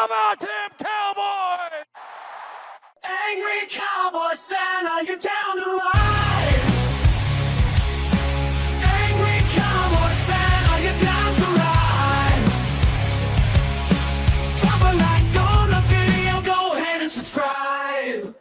How about them Cowboys? Angry Cowboys Fan, are you down to ride? Angry Cowboys Fan, are you down to ride? Drop a like on the video, go ahead and subscribe.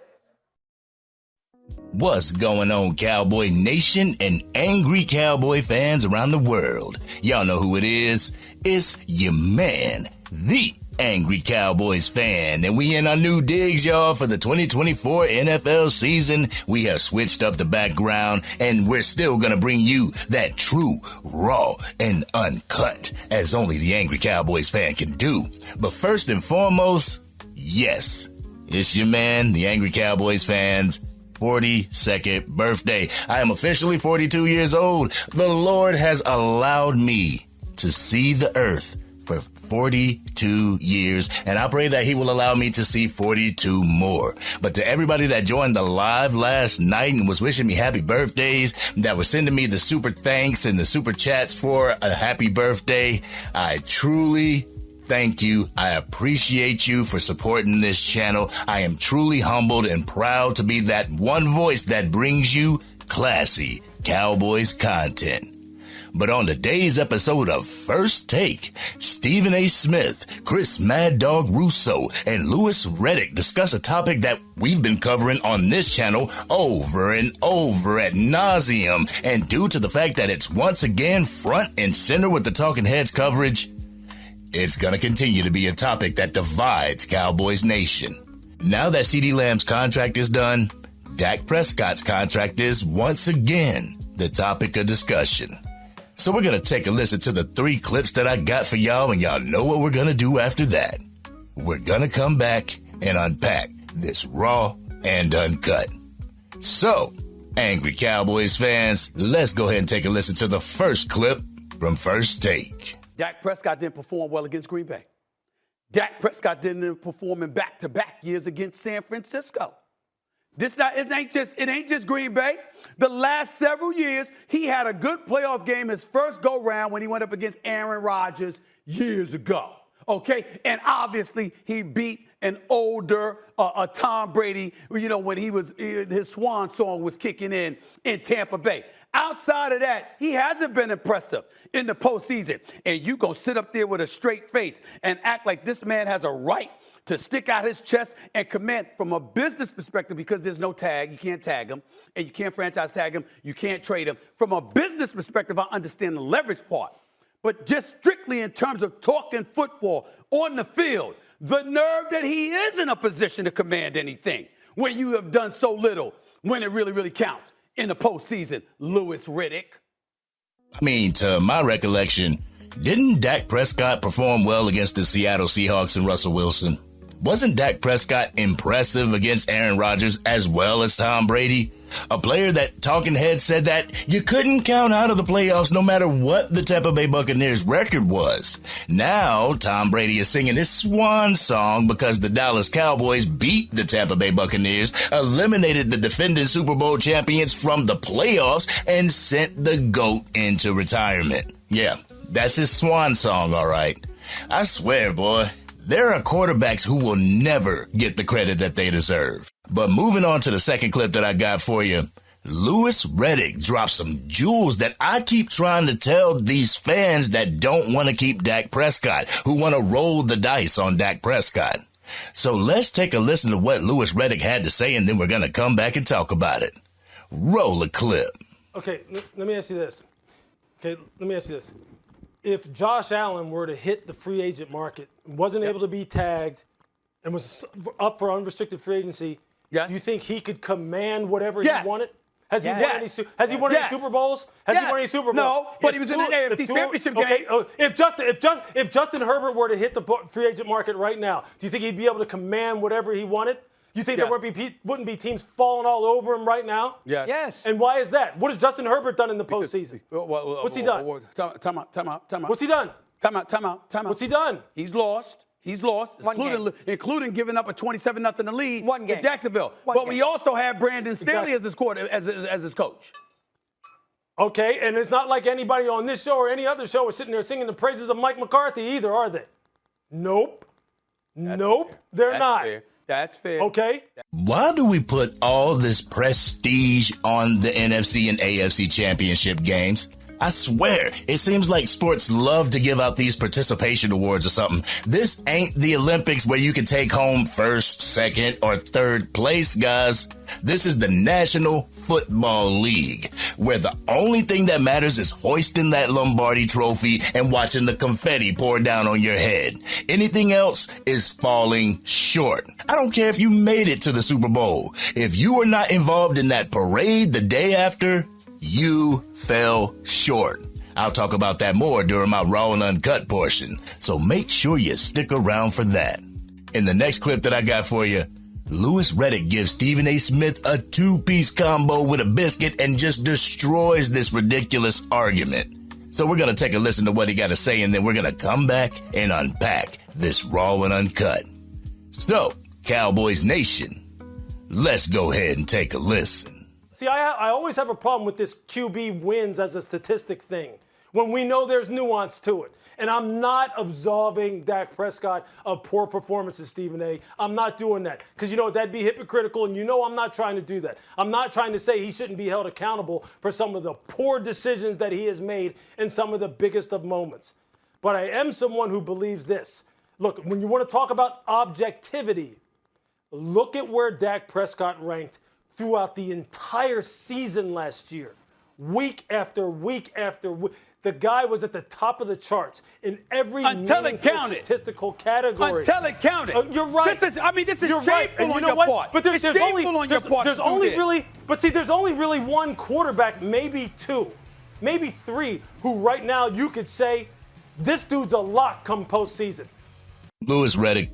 What's going on, Cowboy Nation and angry Cowboy fans around the world? Y'all know who it is. It's your man, the Angry Cowboys Fan. And we in our new digs, y'all, for the 2024 NFL season. We have switched up the background, and we're still going to bring you that true, raw, and uncut, as only the Angry Cowboys Fan can do. But first and foremost, yes, it's your man, the Angry Cowboys Fan's 42nd birthday. I am officially 42 years old. The Lord has allowed me to see the earth for 42 years, and I pray that he will allow me to see 42 more. But to everybody that joined the live last night and was wishing me happy birthdays, that was sending me the super thanks and the super chats for a happy birthday, I truly thank you. I appreciate you for supporting this channel. I am truly humbled and proud to be that one voice that brings you classy Cowboys content. But on today's episode of First Take, Stephen A. Smith, Chris Mad Dog Russo, and Louis Reddick discuss a topic that we've been covering on this channel over and over ad nauseum. And due to the fact that it's once again front and center with the Talking Heads coverage, it's going to continue to be a topic that divides Cowboys Nation. Now that CeeDee Lamb's contract is done, Dak Prescott's contract is once again the topic of discussion. So we're going to take a listen to the 3 clips that I got for y'all, and y'all know what we're going to do after that. We're going to come back and unpack this raw and uncut. So, Angry Cowboys fans, let's go ahead and take a listen to the first clip from First Take. Dak Prescott didn't perform well against Green Bay. Dak Prescott didn't perform in back-to-back years against San Francisco. It ain't just Green Bay. The last several years, he had a good playoff game his first go-round when he went up against Aaron Rodgers years ago. Okay? And obviously, he beat an older Tom Brady, when his swan song was kicking in Tampa Bay. Outside of that, he hasn't been impressive in the postseason. And you gonna sit up there with a straight face and act like this man has a right to stick out his chest and command from a business perspective, because there's no tag. You can't tag him, and you can't franchise tag him. You can't trade him. From a business perspective, I understand the leverage part. But just strictly in terms of talking football on the field, the nerve that he is in a position to command anything when you have done so little when it really, really counts in the postseason, Louis Reddick. I mean, to my recollection, didn't Dak Prescott perform well against the Seattle Seahawks and Russell Wilson? Wasn't Dak Prescott impressive against Aaron Rodgers as well as Tom Brady? A player that Talking Heads said that you couldn't count out of the playoffs no matter what the Tampa Bay Buccaneers record was. Now, Tom Brady is singing his swan song because the Dallas Cowboys beat the Tampa Bay Buccaneers, eliminated the defending Super Bowl champions from the playoffs, and sent the GOAT into retirement. Yeah, that's his swan song, all right. I swear, boy, there are quarterbacks who will never get the credit that they deserve. But moving on to the second clip that I got for you, Louis Reddick dropped some jewels that I keep trying to tell these fans that don't want to keep Dak Prescott, who want to roll the dice on Dak Prescott. So let's take a listen to what Louis Reddick had to say, and then we're going to come back and talk about it. Roll a clip. Okay, let me ask you this. If Josh Allen were to hit the free agent market, wasn't able to be tagged, and was up for unrestricted free agency, do you think he could command whatever he wanted? Has he won any Super Bowls? Has he won any Super Bowls? No, but he was in an AFC Championship game. If Justin Herbert were to hit the free agent market right now, do you think he'd be able to command whatever he wanted? Do you think there wouldn't be teams falling all over him right now? Yes. And why is that? What has Justin Herbert done in the postseason? What's he done? Time out. What's he done? Time out. What's he done? He's lost, including giving up a 27-0 lead to Jacksonville. But we also have Brandon Staley as his coach. Okay, and it's not like anybody on this show or any other show is sitting there singing the praises of Mike McCarthy either, are they? Nope. Nope, they're not. Fair. That's fair. Okay? Why do we put all this prestige on the NFC and AFC championship games? I swear, it seems like sports love to give out these participation awards or something. This ain't the Olympics where you can take home first, second, or third place, guys. This is the National Football League, where the only thing that matters is hoisting that Lombardi trophy and watching the confetti pour down on your head. Anything else is falling short. I don't care if you made it to the Super Bowl. If you were not involved in that parade the day after, you fell short. I'll talk about that more during my Raw and Uncut portion, so make sure you stick around for that. In the next clip that I got for you, Reddick gives Stephen A. Smith a two-piece combo with a biscuit and just destroys this ridiculous argument. So we're going to take a listen to what he got to say, and then we're going to come back and unpack this Raw and Uncut. So, Cowboys Nation, let's go ahead and take a listen. See, I always have a problem with this QB wins as a statistic thing when we know there's nuance to it. And I'm not absolving Dak Prescott of poor performances, Stephen A. I'm not doing that because, that'd be hypocritical, and I'm not trying to do that. I'm not trying to say he shouldn't be held accountable for some of the poor decisions that he has made in some of the biggest of moments. But I am someone who believes this. Look, when you want to talk about objectivity, look at where Dak Prescott ranked throughout the entire season last year, week after week after week. The guy was at the top of the charts in every statistical category. Until it counted. You're right. This is shameful on your part. But there's only really one quarterback, maybe two, maybe three, who right now you could say this dude's a lock come postseason. Reddick,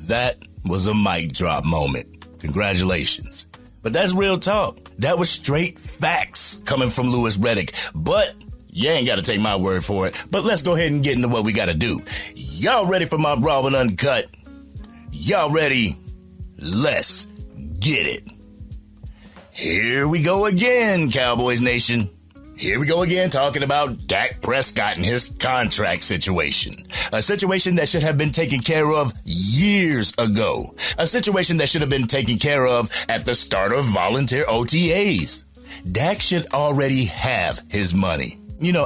that was a mic drop moment. Congratulations. But that's real talk. That was straight facts coming from Reddick. But you ain't got to take my word for it. But let's go ahead and get into what we got to do. Y'all ready for my Raw and Uncut? Y'all ready? Let's get it. Here we go again, Cowboys Nation. Here we go again talking about Dak Prescott and his contract situation. A situation that should have been taken care of years ago. A situation that should have been taken care of at the start of volunteer OTAs. Dak should already have his money.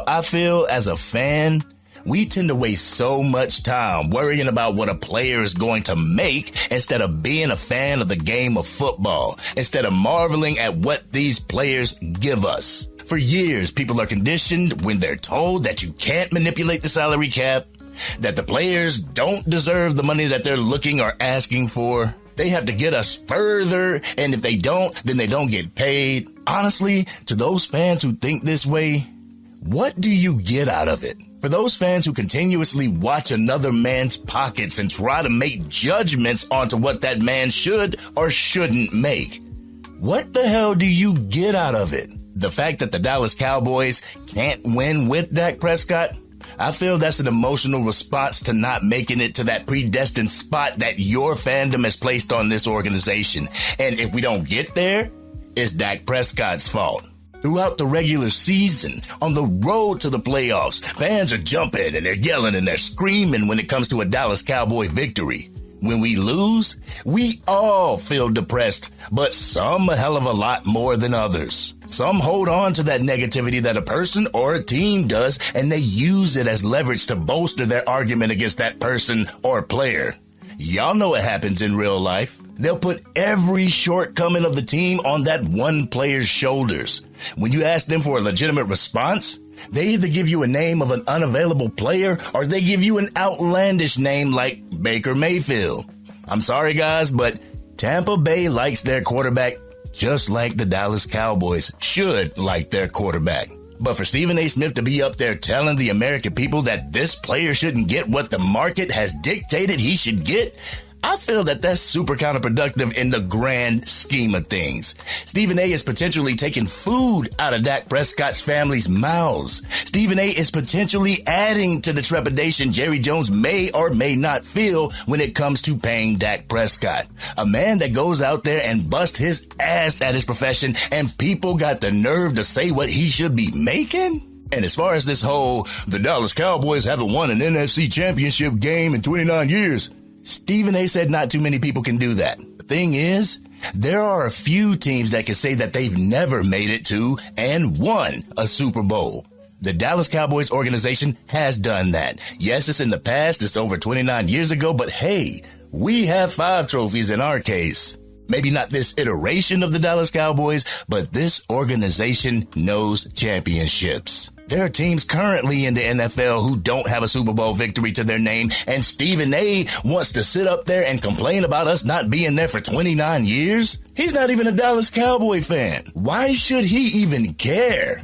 I feel as a fan, we tend to waste so much time worrying about what a player is going to make instead of being a fan of the game of football, instead of marveling at what these players give us. For years, people are conditioned when they're told that you can't manipulate the salary cap, that the players don't deserve the money that they're looking or asking for. They have to get us further, and if they don't, then they don't get paid. Honestly, to those fans who think this way, what do you get out of it? For those fans who continuously watch another man's pockets and try to make judgments onto what that man should or shouldn't make, what the hell do you get out of it? The fact that the Dallas Cowboys can't win with Dak Prescott? I feel that's an emotional response to not making it to that predestined spot that your fandom has placed on this organization. And if we don't get there, it's Dak Prescott's fault. Throughout the regular season, on the road to the playoffs, fans are jumping and they're yelling and they're screaming when it comes to a Dallas Cowboy victory. When we lose, we all feel depressed, but some a hell of a lot more than others. Some hold on to that negativity that a person or a team does, and they use it as leverage to bolster their argument against that person or player. Y'all know what happens in real life. They'll put every shortcoming of the team on that one player's shoulders. When you ask them for a legitimate response, they either give you a name of an unavailable player or they give you an outlandish name like Baker Mayfield. I'm sorry, guys, but Tampa Bay likes their quarterback just like the Dallas Cowboys should like their quarterback. But for Stephen A. Smith to be up there telling the American people that this player shouldn't get what the market has dictated he should get, I feel that that's super counterproductive in the grand scheme of things. Stephen A. is potentially taking food out of Dak Prescott's family's mouths. Stephen A. is potentially adding to the trepidation Jerry Jones may or may not feel when it comes to paying Dak Prescott. A man that goes out there and busts his ass at his profession and people got the nerve to say what he should be making? And as far as this whole, the Dallas Cowboys haven't won an NFC championship game in 29 years, Stephen A. said not too many people can do that. The thing is, there are a few teams that can say that they've never made it to and won a Super Bowl. The Dallas Cowboys organization has done that. Yes, it's in the past. It's over 29 years ago, but hey, we have 5 trophies in our case. Maybe not this iteration of the Dallas Cowboys, but this organization knows championships. There are teams currently in the NFL who don't have a Super Bowl victory to their name, and Stephen A. wants to sit up there and complain about us not being there for 29 years? He's not even a Dallas Cowboy fan. Why should he even care?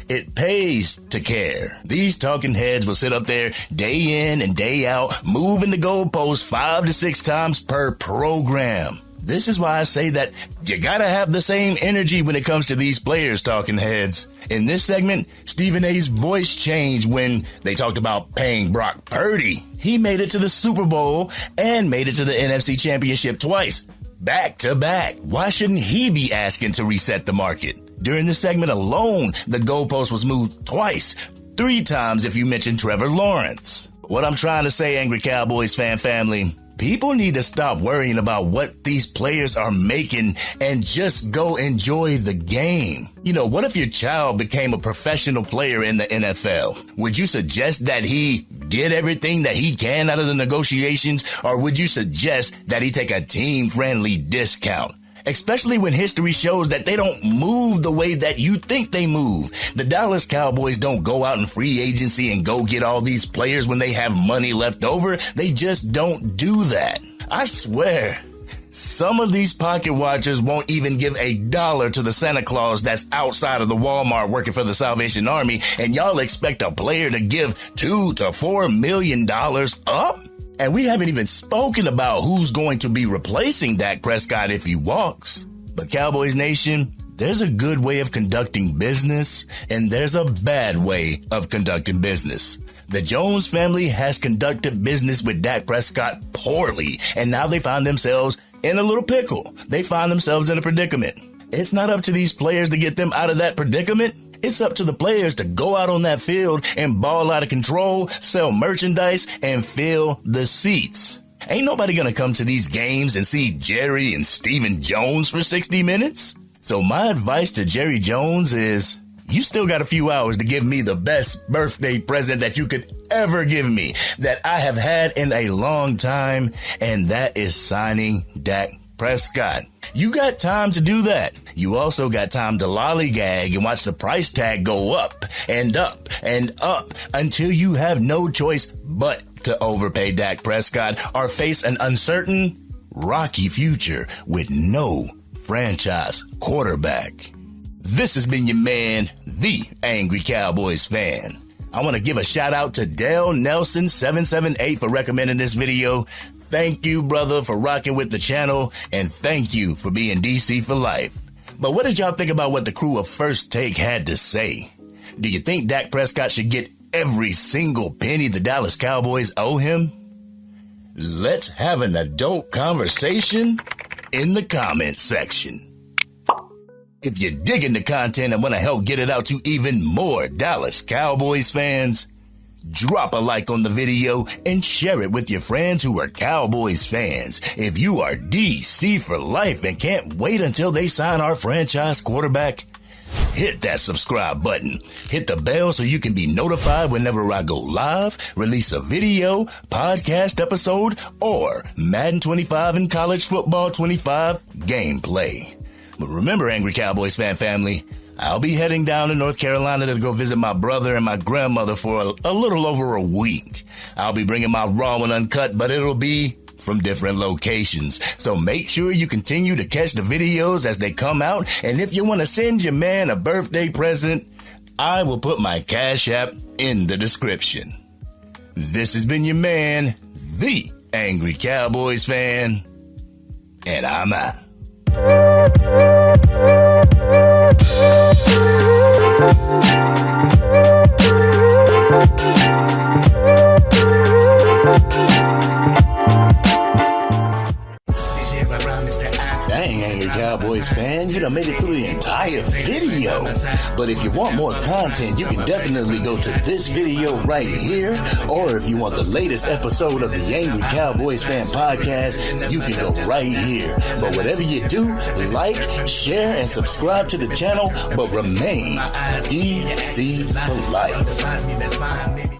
It pays to care. These talking heads will sit up there day in and day out, moving the goalposts 5 to 6 times per program. This is why I say that you gotta have the same energy when it comes to these players, talking heads. In this segment, Stephen A.'s voice changed when they talked about paying Brock Purdy. He made it to the Super Bowl and made it to the NFC Championship twice, back to back. Why shouldn't he be asking to reset the market? During this segment alone, the goalpost was moved twice, 3 times if you mention Trevor Lawrence. What I'm trying to say, Angry Cowboys fan family, people need to stop worrying about what these players are making and just go enjoy the game. You know, what if your child became a professional player in the NFL? Would you suggest that he get everything that he can out of the negotiations, or would you suggest that he take a team-friendly discount? Especially when history shows that they don't move the way that you think they move. The Dallas Cowboys don't go out in free agency and go get all these players when they have money left over. They just don't do that. I swear, some of these pocket watchers won't even give $1 to the Santa Claus that's outside of the Walmart working for the Salvation Army, and y'all expect a player to give $2 to $4 million up? And we haven't even spoken about who's going to be replacing Dak Prescott if he walks. But Cowboys Nation, there's a good way of conducting business, and there's a bad way of conducting business. The Jones family has conducted business with Dak Prescott poorly, and now they find themselves in a little pickle. They find themselves in a predicament. It's not up to these players to get them out of that predicament. It's up to the players to go out on that field and ball out of control, sell merchandise, and fill the seats. Ain't nobody gonna come to these games and see Jerry and Stephen Jones for 60 minutes. So my advice to Jerry Jones is, you still got a few hours to give me the best birthday present that you could ever give me, that I have had in a long time, and that is signing Dak Prescott. You got time to do that. You also got time to lollygag and watch the price tag go up and up and up until you have no choice but to overpay Dak Prescott or face an uncertain, rocky future with no franchise quarterback. This has been your man, the Angry Cowboys fan. I want to give a shout out to Dale Nelson 778 for recommending this video. Thank you, brother, for rocking with the channel, and thank you for being DC for life. But what did y'all think about what the crew of First Take had to say? Do you think Dak Prescott should get every single penny the Dallas Cowboys owe him? Let's have an adult conversation in the comment section. If you're digging the content and want to help get it out to even more Dallas Cowboys fans, drop a like on the video and share it with your friends who are Cowboys fans. If you are DC for life and can't wait until they sign our franchise quarterback, hit that subscribe button. Hit the bell so you can be notified whenever I go live, release a video, podcast episode, or Madden 25 and College Football 25 gameplay. But remember, Angry Cowboys fan family, I'll be heading down to North Carolina to go visit my brother and my grandmother for a little over a week. I'll be bringing my Raw and Uncut, but it'll be from different locations. So make sure you continue to catch the videos as they come out. And if you want to send your man a birthday present, I will put my Cash App in the description. This has been your man, the Angry Cowboys fan, and I'm out. Dang, Angry Cowboys fan, you done made it through the entire video. But if you want more content, you can definitely go to this video right here. Or if you want the latest episode of the Angry Cowboys Fan podcast, you can go right here. But whatever you do, like, share, and subscribe to the channel, but remain DC for life.